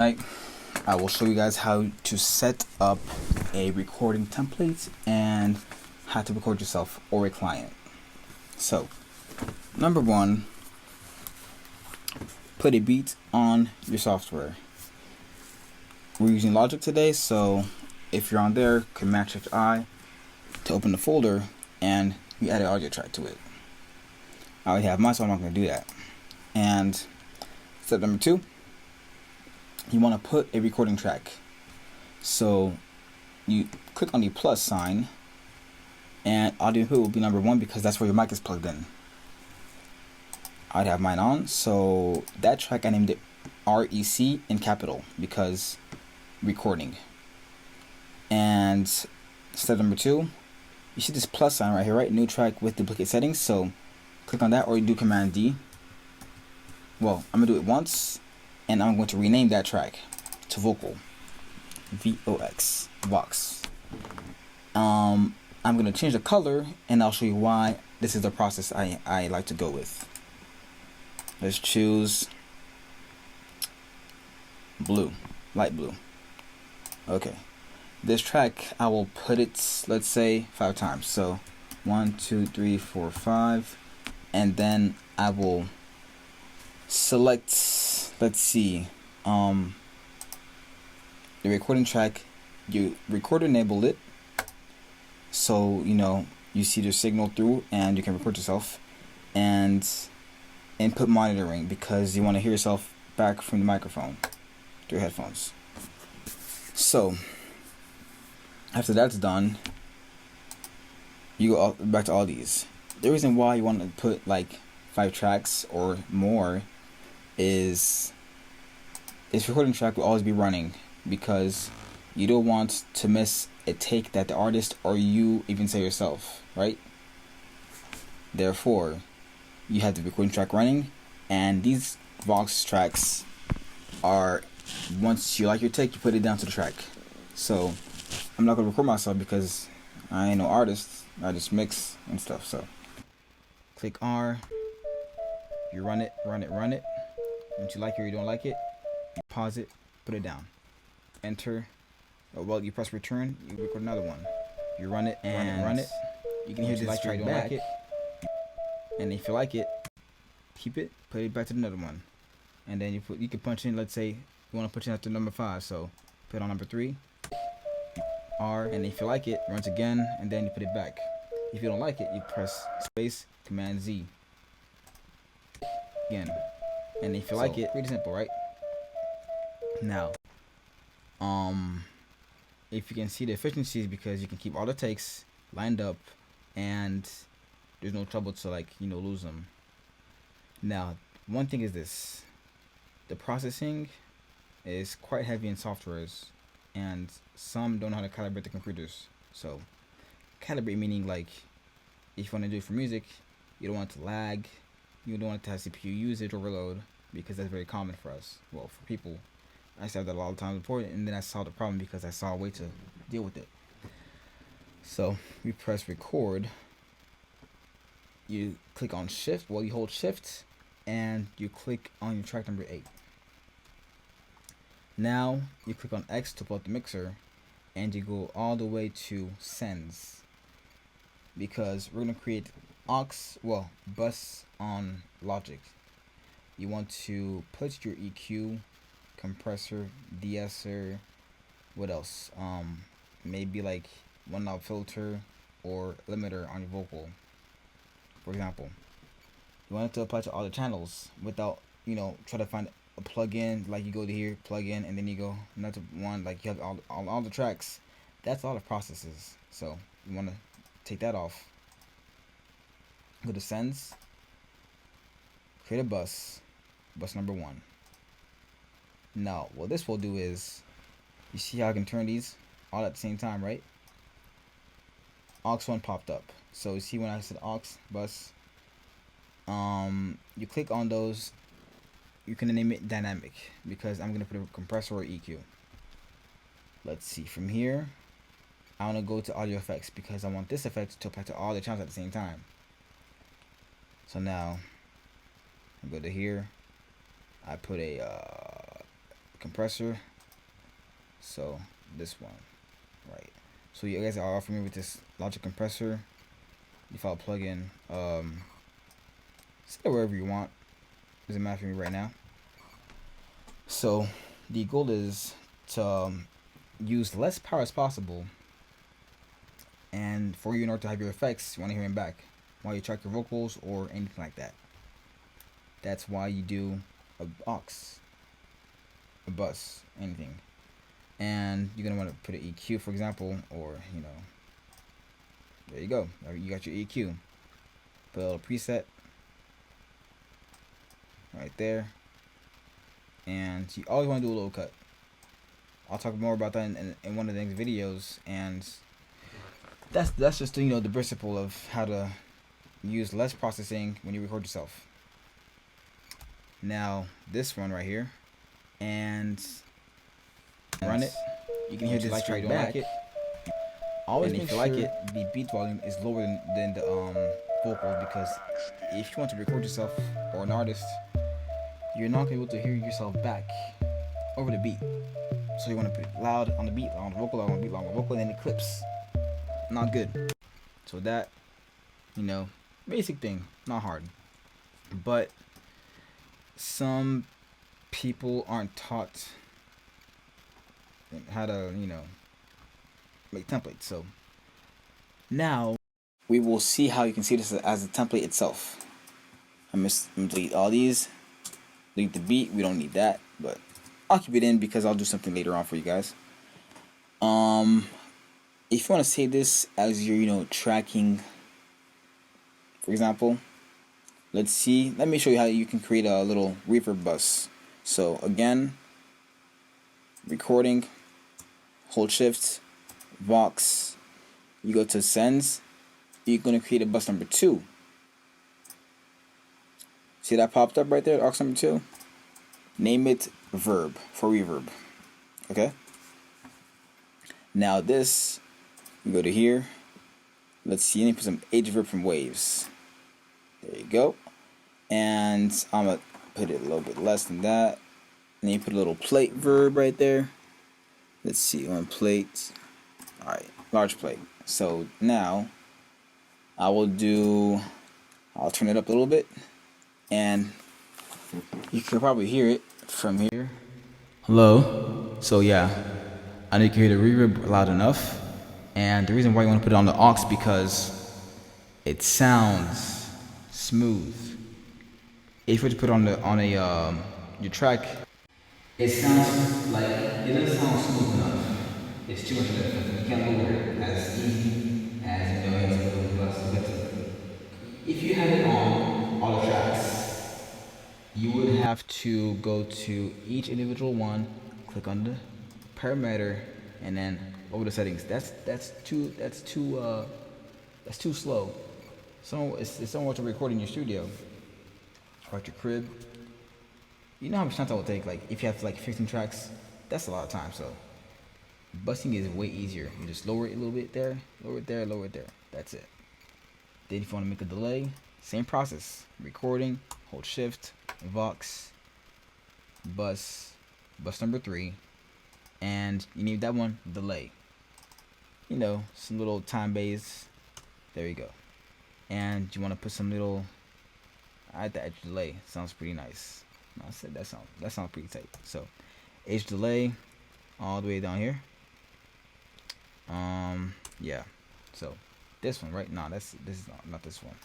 Tonight, I will show you guys how to set up a recording template and how to record yourself or a client. So, number one, put a beat on your software. We're using Logic today, so if you're on there, Command Shift I to open the folder and you add an audio track to it. I already have mine, so I'm not going to do that. And step number two, you want to put a recording track. So you click on the plus sign and audio input will be number one because that's where your mic is plugged in. I'd have mine on, so that track I named it REC in capital because recording. And step number two, you see this plus sign right here, right? New track with duplicate settings, so click on that or you do Command D. Well, I'm gonna do it once and I'm going to rename that track to vocal, VOX, Vox. I'm going to change the color and I'll show you why this is the process I like to go with. Let's choose blue, light blue. Okay, this track I will put it, let's say 5 times. So 1, 2, 3, 4, 5, and then I will select, let's see, the recording track. You record enable it, so you see the signal through and you can record yourself. And input monitoring, because you want to hear yourself back from the microphone through headphones. So after that's done, you go back to all these. The reason why you want to put like 5 tracks or more is this recording track will always be running because you don't want to miss a take that the artist or you even say yourself, right? Therefore, you have the recording track running, and these Vox tracks are, once you like your take, you put it down to the track. So I'm not gonna record myself because I ain't no artist. I just mix and stuff. So click R, you run it. Once you like it or you don't like it, you pause it, put it down, enter. Well, you press return, you record another one. You run it and run it. You can hear this track, you don't like it. And if you like it, keep it, put it back to another one. And then you can punch in, let's say you want to punch in after number 5, so put on number 3, R, and if you like it, runs again, and then you put it back. If you don't like it, you press space, Command Z again. And if you like it, pretty simple, right? Now, if you can see the efficiencies, because you can keep all the takes lined up and there's no trouble to lose them. Now, one thing is this: the processing is quite heavy in softwares, and some don't know how to calibrate the computers. So, calibrate meaning like if you want to do it for music, you don't want it to lag, you don't want it to have CPU usage overload, because that's very common for us. Well, for people, I said that a lot of times before, and then I saw the problem because I saw a way to deal with it. So we press record. You click on shift. Well, you hold shift and you click on your track number 8. Now you click on X to pull up the mixer, and you go all the way to sends, because we're gonna create bus on Logic. You want to put your EQ, compressor, de-esser, what else? Maybe like one knob filter or limiter on your vocal. For example, you want it to apply to all the channels without try to find a plug-in. Like you go to here, plug in, and then you go another one. Like you have all the tracks. That's all the processes. So you want to take that off. Go to sends, create a bus number 1. Now, what this will do is, you see how I can turn these all at the same time, right? aux1 popped up. So you see when I said aux bus, you click on those. You can name it dynamic because I'm gonna put a compressor or EQ. Let's see, from here I want to go to audio effects because I want this effect to apply to all the channels at the same time. So now I go to here, I put a compressor. So this one, right? So you guys are familiar with this Logic compressor. Default plugin. Set it wherever you want. Doesn't matter for me right now. So the goal is to use less power as possible, and for you, in order to have your effects, you want to hear them back while you track your vocals or anything like that. That's why you do a aux, a bus, anything. And you're gonna want to put an EQ, for example, or there you go. You got your EQ. Put a little preset right there, and you always want to do a little cut. I'll talk more about that in one of the next videos, and that's just the principle of how to use less processing when you record yourself. Now this one right here, and run it. You can hear this track back. Always make sure the beat volume is lower than the vocals, because if you want to record yourself or an artist, you're not gonna be able to hear yourself back over the beat. So you want to put it loud on the beat, loud on the vocal, loud on the beat, loud on the vocal, and then it clips. Not good. So that, basic thing, not hard. But some people aren't taught how to, make templates. So now we will see how you can see this as a template itself. I'm gonna delete all these. Delete the beat. We don't need that, but I'll keep it in because I'll do something later on for you guys. If you want to save this as your, tracking, for example, let me show you how you can create a little reverb bus. So again, recording, hold shift, Vox, you go to sends, you're going to create a bus number 2. See that popped up right there, aux number 2? Name it verb for reverb. Okay? Now this, you go to here. Let's see, let me put some age verb from waves. There you go. And I'm going to put it a little bit less than that. And then you put a little plate verb right there. Let's see, on plate. Alright, large plate. So now I'll turn it up a little bit. And you can probably hear it from here. Hello. So yeah, I need to hear the reverb loud enough. And the reason why you want to put it on the aux, because it sounds smooth. If you were to put it on your track, it sounds like it doesn't sound smooth enough. It's too much of that. You can't lower it as easy as it's a little bus. But if you had it on all the tracks, you would have to go to each individual one, click on the parameter, and then over the settings. That's too slow. So it's so much to record in your studio or at your crib. You know how much time that will take. Like if you have like 15 tracks, that's a lot of time. So busting is way easier. You just lower it a little bit there, lower it there, lower it there. That's it. Then if you want to make a delay, same process. Recording, hold shift, Vox, bus number 3, and you need that one, delay. Some little time base. There you go. And you want to put some little at the edge delay. Sounds pretty nice. I said that sounds pretty tight. So edge delay all the way down here. Yeah. So this one, right? No, this is not this one.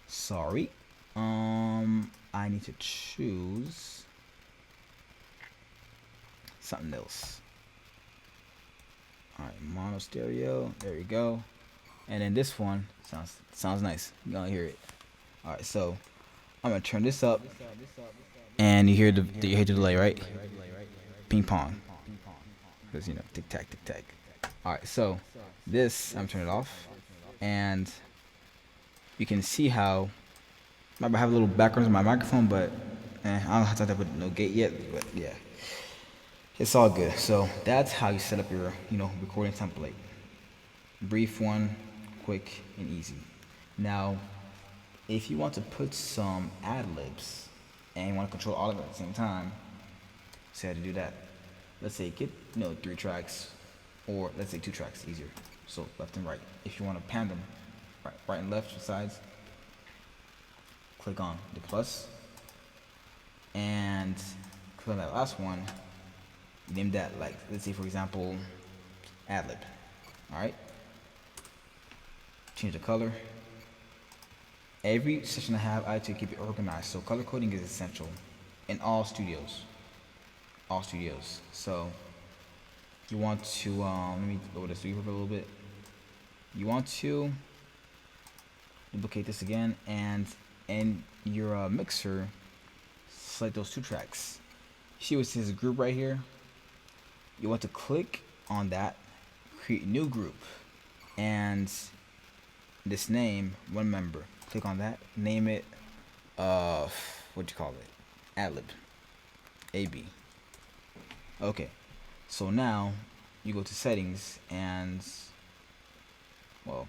Sorry. I need to choose something else. Alright, mono stereo. There we go. And then this one sounds nice. You're gonna hear it. Alright, so I'm gonna turn this up, and you hear the delay, right? Ping pong. Because tick tack, tick tack. Alright, so this I'm turning it off, and you can see how I have a little background in my microphone, but I don't have to put no gate yet. But yeah, it's all good. So that's how you set up your recording template. Brief one, quick and easy. Now, if you want to put some ad libs and you want to control all of it at the same time, say how to do that. Let's say get 3 tracks, or let's say 2 tracks, easier. So left and right. If you want to pan them, right and left sides, click on the plus, and click on that last one. Name that, like, let's say for example, ad-lib. All right. Change the color. Every session I have, I like to keep it organized. So color coding is essential in all studios. All studios. So you want to let me lower this reverb a little bit. You want to duplicate this again, and in your mixer, select those 2 tracks. See what says group right here? You want to click on that, create new group, and this name, one member. Click on that, name it, what do you call it? Ad-lib, AB. Okay, so now you go to settings and, well,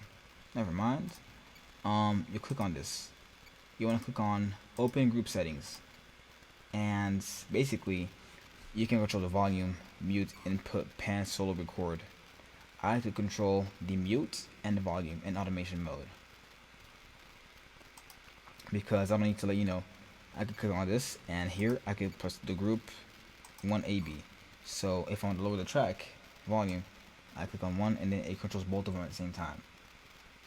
never mind. You click on this. You want to click on open group settings, and basically you can control the volume, mute, input, pan, solo, record. I like to control the mute and the volume in automation mode, because I'm gonna need to let you know I could click on this, and here I could press the group 1AB. So if I want to lower the track volume, I click on 1 and then it controls both of them at the same time.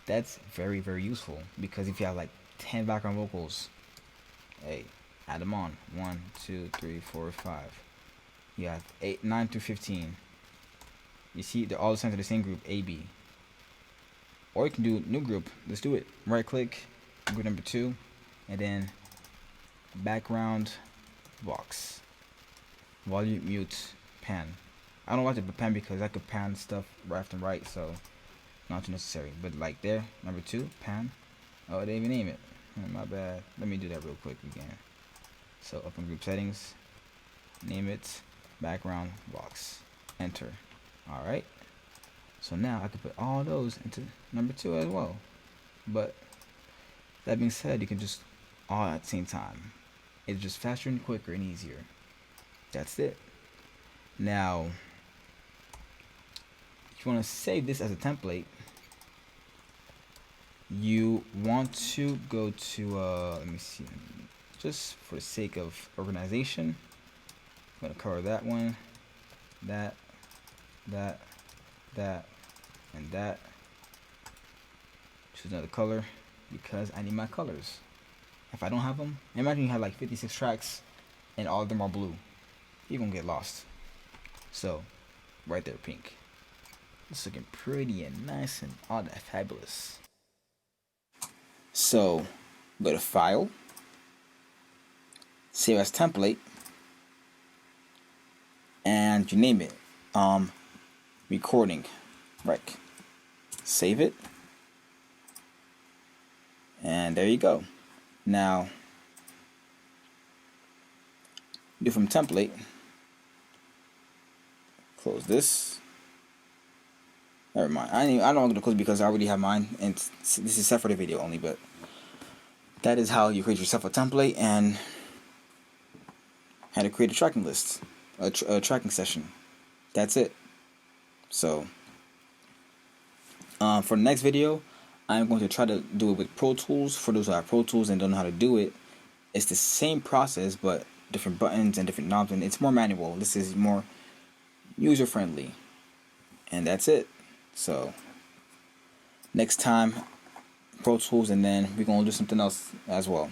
That's very, very useful, because if you have like 10 background vocals, hey, add them on. 1, 2, 3, 4, 5. You have 8, 9 through 15. You see, they're all assigned to the same group, AB. Or you can do new group. Let's do it. Right click, group number 2, and then background box. Volume, mute, pan. I don't like to pan because I could pan stuff left and right, so not too necessary. But like there, number 2, pan. Oh, they didn't even name it. My bad. Let me do that real quick again. So open group settings, name it background box, enter. Alright, so now I can put all those into number 2 as well. But that being said, you can just all at the same time. It's just faster and quicker and easier. That's it. Now, if you want to save this as a template, you want to go to let me see, just for the sake of organization, I'm going to cover that one, that, and that. Choose another color because I need my colors. If I don't have them, imagine you have like 56 tracks and all of them are blue. You're gonna get lost. So, right there, pink. It's looking pretty and nice and all that fabulous. So, go to File, Save as Template, and you name it. Recording, rec. Save it, and there you go. Now, do from template, close this. Never mind. I don't want to close because I already have mine, and this is set for the video only. But that is how you create yourself a template and how to create a tracking list, a tracking session. That's it. So, for the next video, I'm going to try to do it with Pro Tools. For those who have Pro Tools and don't know how to do it, it's the same process, but different buttons and different knobs, and it's more manual. This is more user friendly, and that's it. So, next time, Pro Tools, and then we're going to do something else as well.